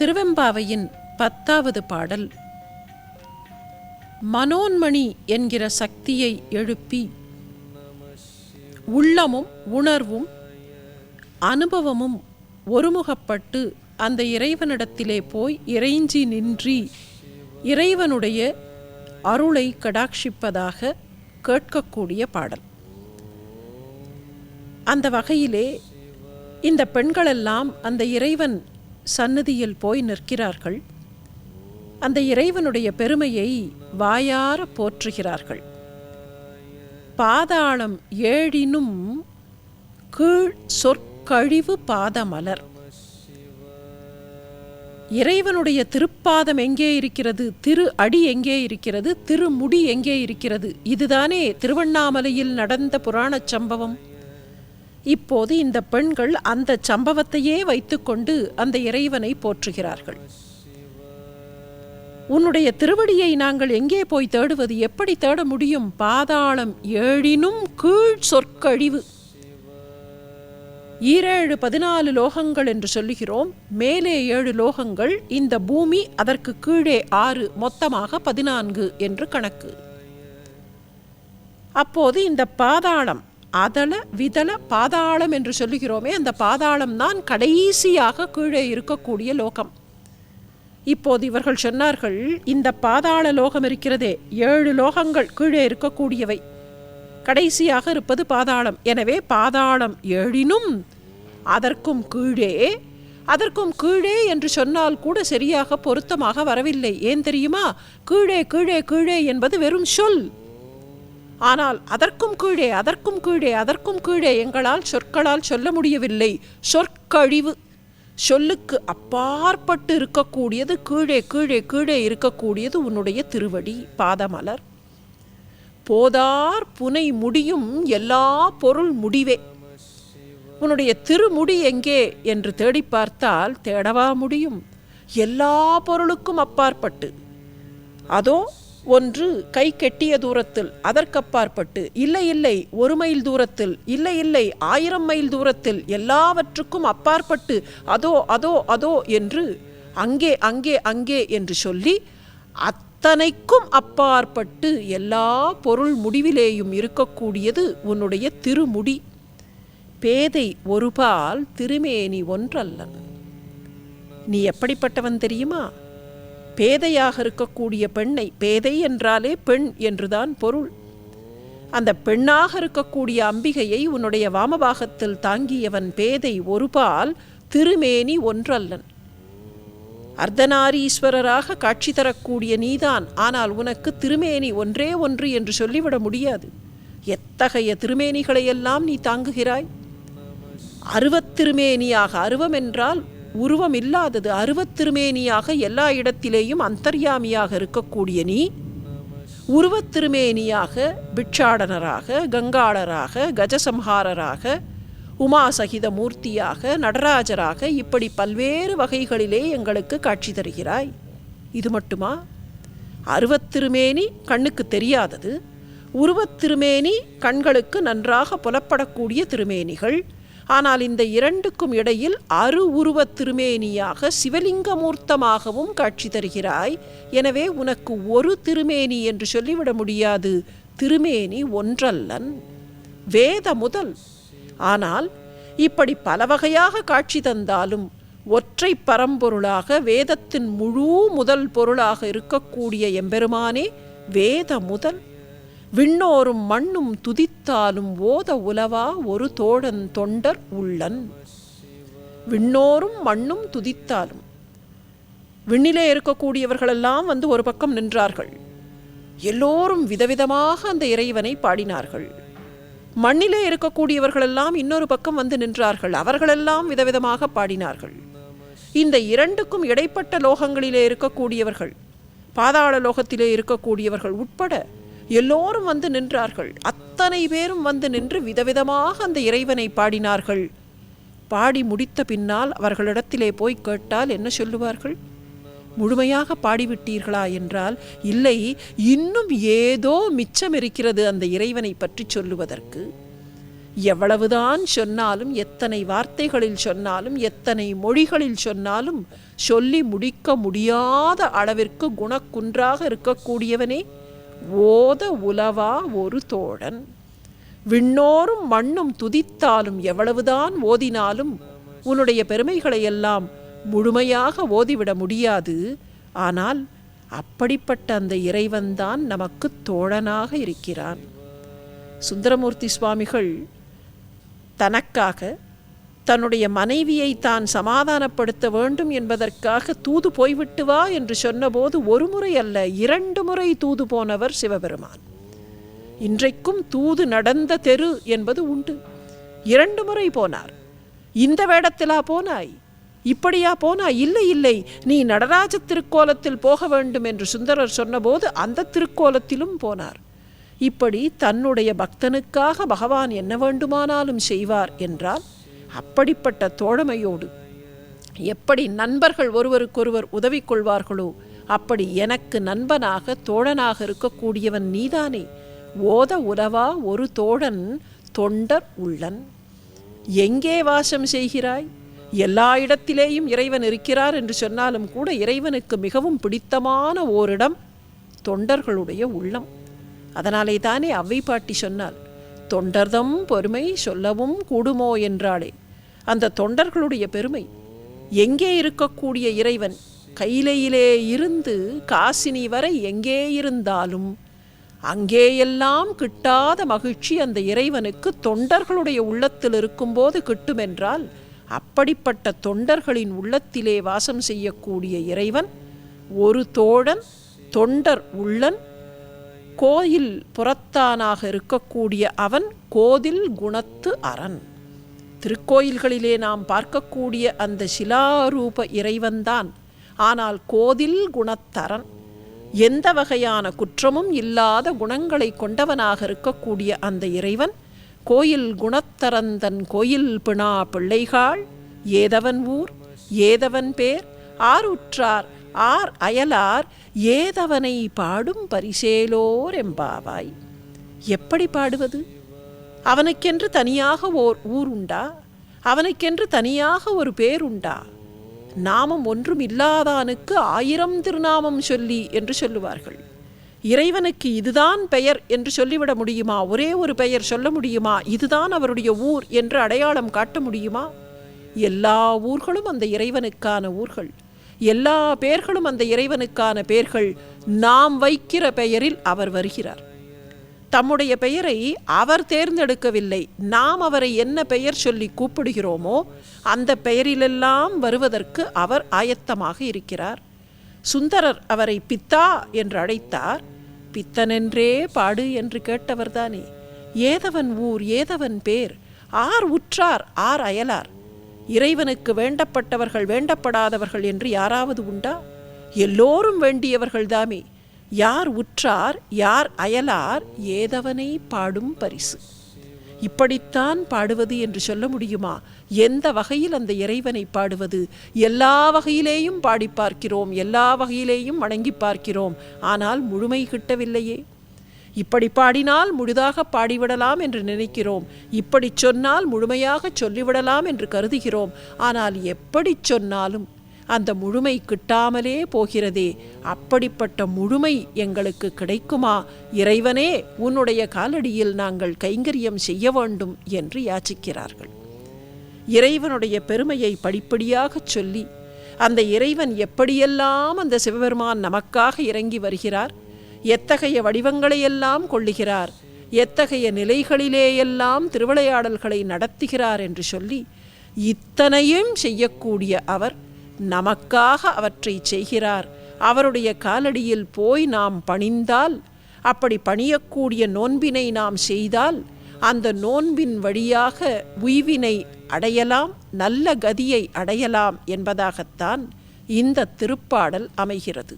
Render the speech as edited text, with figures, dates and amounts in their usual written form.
திருவெம்பாவையின் 10வது பாடல். மனோன்மணி என்கிற சக்தியை எழுப்பி உள்ளமும் உணர்வும் அனுபவமும் ஒருமுகப்பட்டு அந்த இறைவனிடத்திலே போய் இறைஞ்சி நின்றி இறைவனுடைய அருளை கடாட்சிப்பதாக கேட்கக்கூடிய பாடல். அந்த வகையிலே இந்த பெண்களெல்லாம் அந்த இறைவன் சந்நிதியில் போய் நிற்கிறார்கள். அந்த இறைவனுடைய பெருமையை வாயார போற்றுகிறார்கள். பாதாளம் ஏழினும் கீழ் சொற்கழிவு பாதமலர். இறைவனுடைய திருப்பாதம் எங்கே இருக்கிறது? திரு அடி எங்கே இருக்கிறது? திருமுடி எங்கே இருக்கிறது? இதுதானே திருவண்ணாமலையில் நடந்த புராணச் சம்பவம். இப்போது இந்த பெண்கள் அந்த சம்பவத்தையே வைத்துக்கொண்டு அந்த இறைவனை போற்றுகிறார்கள். உன்னுடைய திருவடியை நாங்கள் எங்கே போய் தேடுவது? எப்படி தேட முடியும்? பாதாளம் ஏழினும் கீழ் சொற்கழிவு. 14 லோகங்கள் என்று சொல்லுகிறோம். மேலே 7 லோகங்கள், இந்த பூமி, அதற்கு கீழே 6, மொத்தமாக 14 என்று கணக்கு. அப்போது இந்த பாதாளம், அதள விதள பாதாளம் என்று சொல்லுகிறோமே, அந்த பாதாளம் தான் கடைசியாக கீழே இருக்கக்கூடிய லோகம். இப்போது இவர்கள் சொன்னார்கள், இந்த பாதாள லோகம் இருக்கிறதே, 7 லோகங்கள் கீழே இருக்கக்கூடியவை, கடைசியாக இருப்பது பாதாளம். எனவே பாதாளம் ஏழினும் அதற்கும் கீழே, அதற்கும் கீழே என்று சொன்னால் கூட சரியாக பொருத்தமாக வரவில்லை. ஏன் தெரியுமா? கீழே கீழே கீழே என்பது வெறும் சொல். ஆனால் அதற்கும் கீழே, அதற்கும் கீழே, அதற்கும் கீழே எங்களால் சொற்களால் சொல்ல முடியவில்லை. சொற்கழிவு, சொல்லுக்கு அப்பாற்பட்டு இருக்கக்கூடியது, கீழே கீழே கீழே இருக்கக்கூடியது உன்னுடைய திருவடி பாதமலர். போதார் புனை முடியும் எல்லா பொருள் முடிவே. உன்னுடைய திருமுடி எங்கே என்று தேடி பார்த்தால் தேடவா முடியும்? எல்லா பொருளுக்கும் அப்பாற்பட்டு. அதோ ஒன்று கை கெட்டிய தூரத்தில், அதற்கப்பாற்பட்டு, இல்லை இல்லை 1 மைல் தூரத்தில், இல்லை இல்லை 1000 மைல் தூரத்தில், எல்லாவற்றுக்கும் அப்பாற்பட்டு, அதோ அதோ அதோ என்று அங்கே அங்கே அங்கே என்று சொல்லி அத்தனைக்கும் அப்பாற்பட்டு எல்லா பொருள் முடிவிலேயும் இருக்கக்கூடியது உன்னுடைய திருமுடி. பேதை ஒருபால் திருமேனி ஒன்றல்ல. நீ எப்படிப்பட்டவன் தெரியுமா? பேதையாக இருக்கக்கூடிய பெண்ணை, பேதை என்றாலே பெண் என்றுதான் பொருள், அந்த பெண்ணாக இருக்கக்கூடிய அம்பிகையை உன்னுடைய வாமபாகத்தில் தாங்கியவன் பேதை ஒருபால் திருமேனி ஒன்றல்லன். அர்த்தநாரீஸ்வரராக காட்சி தரக்கூடிய நீதான், ஆனால் உனக்கு திருமேனி ஒன்றே ஒன்று என்று சொல்லிவிட முடியாது. எத்தகைய திருமேனிகளையெல்லாம் நீ தாங்குகிறாய்! அருவத்திருமேனியாக, அருவம் என்றால் உருவம் இல்லாதது, அருவத்திருமேனியாக எல்லா இடத்திலேயும் அந்தர்யாமியாக இருக்கக்கூடிய நீ, உருவத்திருமேனியாக பிட்சாடனராக, கங்காளராக, கஜசம்ஹாரராக, உமாசகித மூர்த்தியாக, நடராஜராக, இப்படி பல்வேறு வகைகளிலே எங்களுக்கு காட்சி தருகிறாய். இது மட்டுமா? அருவத்திருமேனி கண்ணுக்கு தெரியாதது, உருவத்திருமேனி கண்களுக்கு நன்றாக புலப்படக்கூடிய திருமேனிகள். ஆனால் இந்த இரண்டுக்கும் இடையில் உருவத் திருமேனியாக சிவலிங்கமூர்த்தமாகவும் காட்சி தருகிறாய். எனவே உனக்கு ஒரு திருமேனி என்று சொல்லிவிட முடியாது. திருமேனி ஒன்றல்லன், வேத முதல். ஆனால் இப்படி பல வகையாக காட்சி தந்தாலும் ஒற்றை பரம்பொருளாக, வேதத்தின் முழு முதல் பொருளாக இருக்கக்கூடிய எம்பெருமானே வேத முதல். விண்ணோரும் மண்ணும் துதித்தாலும் ஓத உலவா ஒரு தோழன் தொண்டர் உள்ளன். விண்ணோரும் மண்ணும் துதித்தாலும், விண்ணிலே இருக்கக்கூடியவர்களெல்லாம் வந்து ஒரு பக்கம் நின்றார்கள். எல்லோரும் விதவிதமாக அந்த இறைவனை பாடினார்கள். மண்ணிலே இருக்கக்கூடியவர்களெல்லாம் இன்னொரு பக்கம் வந்து நின்றார்கள். அவர்களெல்லாம் விதவிதமாக பாடினார்கள். இந்த இரண்டுக்கும் இடைப்பட்ட லோகங்களிலே இருக்கக்கூடியவர்கள், பாதாள லோகத்திலே இருக்கக்கூடியவர்கள் உட்பட எல்லோரும் வந்து நின்றார்கள். அத்தனை பேரும் வந்து நின்று விதவிதமாக அந்த இறைவனை பாடினார்கள். பாடி முடித்த பின்னால் அவர்களிடத்திலே போய் கேட்டால் என்ன சொல்லுவார்கள்? முழுமையாக பாடிவிட்டீர்களா என்றால், இல்லை, இன்னும் ஏதோ மிச்சம் இருக்கிறது அந்த இறைவனை பற்றி சொல்லுவதற்கு. எவ்வளவுதான் சொன்னாலும், எத்தனை வார்த்தைகளில் சொன்னாலும், எத்தனை மொழிகளில் சொன்னாலும் சொல்லி முடிக்க முடியாத அளவிற்கு குணக்குன்றாக இருக்கக்கூடியவனே ஓத உலவா ஒரு தோழன். விண்ணோரும் மண்ணும் துதித்தாலும், எவ்வளவுதான் ஓதினாலும் உன்னுடைய பெருமைகளை எல்லாம் முழுமையாக ஓதிவிட முடியாது. ஆனால் அப்படிப்பட்ட அந்த இறைவன்தான் நமக்கு தோழனாக இருக்கிறான். சுந்தரமூர்த்தி சுவாமிகள் தனக்காக தன்னுடைய மனைவியை தான் சமாதானப்படுத்த வேண்டும் என்பதற்காக தூது போய்விட்டு வா என்று சொன்னபோது ஒரு முறை அல்ல, 2 முறை தூது போனவர் சிவபெருமான். இன்றைக்கும் தூது நடந்த தெரு என்பது உண்டு. 2 முறை போனார். இந்த வேடத்திலா போனாய், இப்படியா போனாய்? இல்லை இல்லை, நீ நடராஜ திருக்கோலத்தில் போக வேண்டும் என்று சுந்தரர் சொன்னபோது அந்த திருக்கோலத்திலும் போனார். இப்படி தன்னுடைய பக்தனுக்காக பகவான் என்ன வேண்டுமானாலும் செய்வார் என்றால், அப்படிப்பட்ட தோழமையோடு எப்படி நண்பர்கள் ஒருவருக்கொருவர் உதவி கொள்வார்களோ அப்படி எனக்கு நண்பனாக தோழனாக இருக்கக்கூடியவன் நீதானே. ஓத உலவா ஒரு தோழன் தொண்டர் உள்ளன். எங்கே வாசம் செய்கிறாய்? எல்லா இடத்திலேயும் இறைவன் இருக்கிறார் என்று சொன்னாலும் கூட இறைவனுக்கு மிகவும் பிடித்தமான ஓரிடம் தொண்டர்களுடைய உள்ளம். அதனாலே தானே அவ்வை பாட்டி சொன்னால், தொண்டர்தம் பெருமை சொல்லவும் கூடுமோ என்றாளே. அந்த தொண்டர்களுடைய பெருமை எங்கே இருக்கக்கூடிய இறைவன் கையிலையிலே இருந்து காசினி வரை எங்கே இருந்தாலும் அங்கேயெல்லாம் கிட்டாத மகிழ்ச்சி அந்த இறைவனுக்கு தொண்டர்களுடைய உள்ளத்தில் இருக்கும்போது கிட்டுமென்றால், அப்படிப்பட்ட தொண்டர்களின் உள்ளத்திலே வாசம் செய்யக்கூடிய இறைவன் ஒரு தோழன் தொண்டர் உள்ளன். கோயில் புறத்தானாக இருக்கக்கூடிய அவன் கோதில் குணத்து அரண். திருக்கோயில்களிலே நாம் பார்க்கக்கூடிய அந்த சிலாரூப இறைவன்தான், ஆனால் கோதில் குணத்தரன். எந்த வகையான குற்றமும் இல்லாத குணங்களை கொண்டவனாக இருக்கக்கூடிய அந்த இறைவன் கோயில் குணத்தரந்தன் கோயில் பிணா பிள்ளைகாள் ஏதவன் ஊர் ஏதவன் பேர் ஆர் உற்றார் ஆர் அயலார் ஏதவனை பாடும் பரிசேலோர் எம்பாவாய். எப்படி பாடுவது? அவனுக்கென்று தனியாக ஓர் ஊர் உண்டா? அவனுக்கென்று தனியாக ஒரு பேருண்டா? நாமம் ஒன்றும் இல்லாதானுக்கு 1000 திருநாமம் சொல்லி என்று சொல்லுவார்கள். இறைவனுக்கு இதுதான் பெயர் என்று சொல்லிவிட முடியுமா? ஒரே ஒரு பெயர் சொல்ல முடியுமா? இதுதான் அவருடைய ஊர் என்று அடையாளம் காட்ட முடியுமா? எல்லா ஊர்களும் அந்த இறைவனுக்கான ஊர்கள், எல்லா பெயர்களும் அந்த இறைவனுக்கான பெயர்கள். நாம் வைக்கிற பெயரில் அவர் வருகிறார். தம்முடைய பெயரை அவர் தேர்ந்தெடுக்கவில்லை. நாம் அவரை என்ன பெயர் சொல்லி கூப்பிடுகிறோமோ அந்த பெயரிலெல்லாம் வருவதற்கு அவர் ஆயத்தமாக இருக்கிறார். சுந்தரர் அவரை பித்தா என்று அழைத்தார். பித்தனென்றே பாடு என்று கேட்டவர்தானே. ஏதவன் ஊர் ஏதவன் பேர் ஆர் உற்றார் ஆர் அயலார். இறைவனுக்கு வேண்டப்பட்டவர்கள் வேண்டப்படாதவர்கள் என்று யாராவது உண்டா? எல்லோரும் வேண்டியவர்கள்தாமே. யார் உற்றார் யார் அயலார் ஏதவனை பாடும் பரிசு. இப்படித்தான் பாடுவது என்று சொல்ல முடியுமா? எந்த வகையில் அந்த இறைவனை பாடுவது? எல்லா வகையிலேயும் பாடி பார்க்கிறோம், எல்லா வகையிலேயும் வணங்கி பார்க்கிறோம், ஆனால் முழுமை கிட்டவில்லையே. இப்படி பாடினால் முழுதாக பாடிவிடலாம் என்று நினைக்கிறோம், இப்படி சொன்னால் முழுமையாக சொல்லிவிடலாம் என்று கருதுகிறோம். ஆனால் எப்படி சொன்னாலும் அந்த முழுமை கிட்டாமலே போகிறதே. அப்படிப்பட்ட முழுமை எங்களுக்கு கிடைக்குமா? இறைவனே, உன்னுடைய காலடியில் நாங்கள் கைங்கரியம் செய்ய வேண்டும் என்று யாச்சிக்கிறார்கள். இறைவனுடைய பெருமையை படிப்படியாக சொல்லி, அந்த இறைவன் எப்படியெல்லாம் அந்த சிவபெருமான் நமக்காக இறங்கி வருகிறார், எத்தகைய வடிவங்களையெல்லாம் கொள்ளுகிறார், எத்தகைய நிலைகளிலேயெல்லாம் திருவிளையாடல்களை நடத்துகிறார் என்று சொல்லி, இத்தனையும் செய்யக்கூடிய அவர் நமக்காக அவற்றை செய்கிறார். அவருடைய காலடியில் போய் நாம் பணிந்தால், அப்படி பணியக்கூடிய நோன்பினை நாம் செய்தால், அந்த நோன்பின் வழியாக உய்வினை அடையலாம், நல்ல கதியை அடையலாம் என்பதாகத்தான் இந்த திருப்பாடல் அமைகிறது.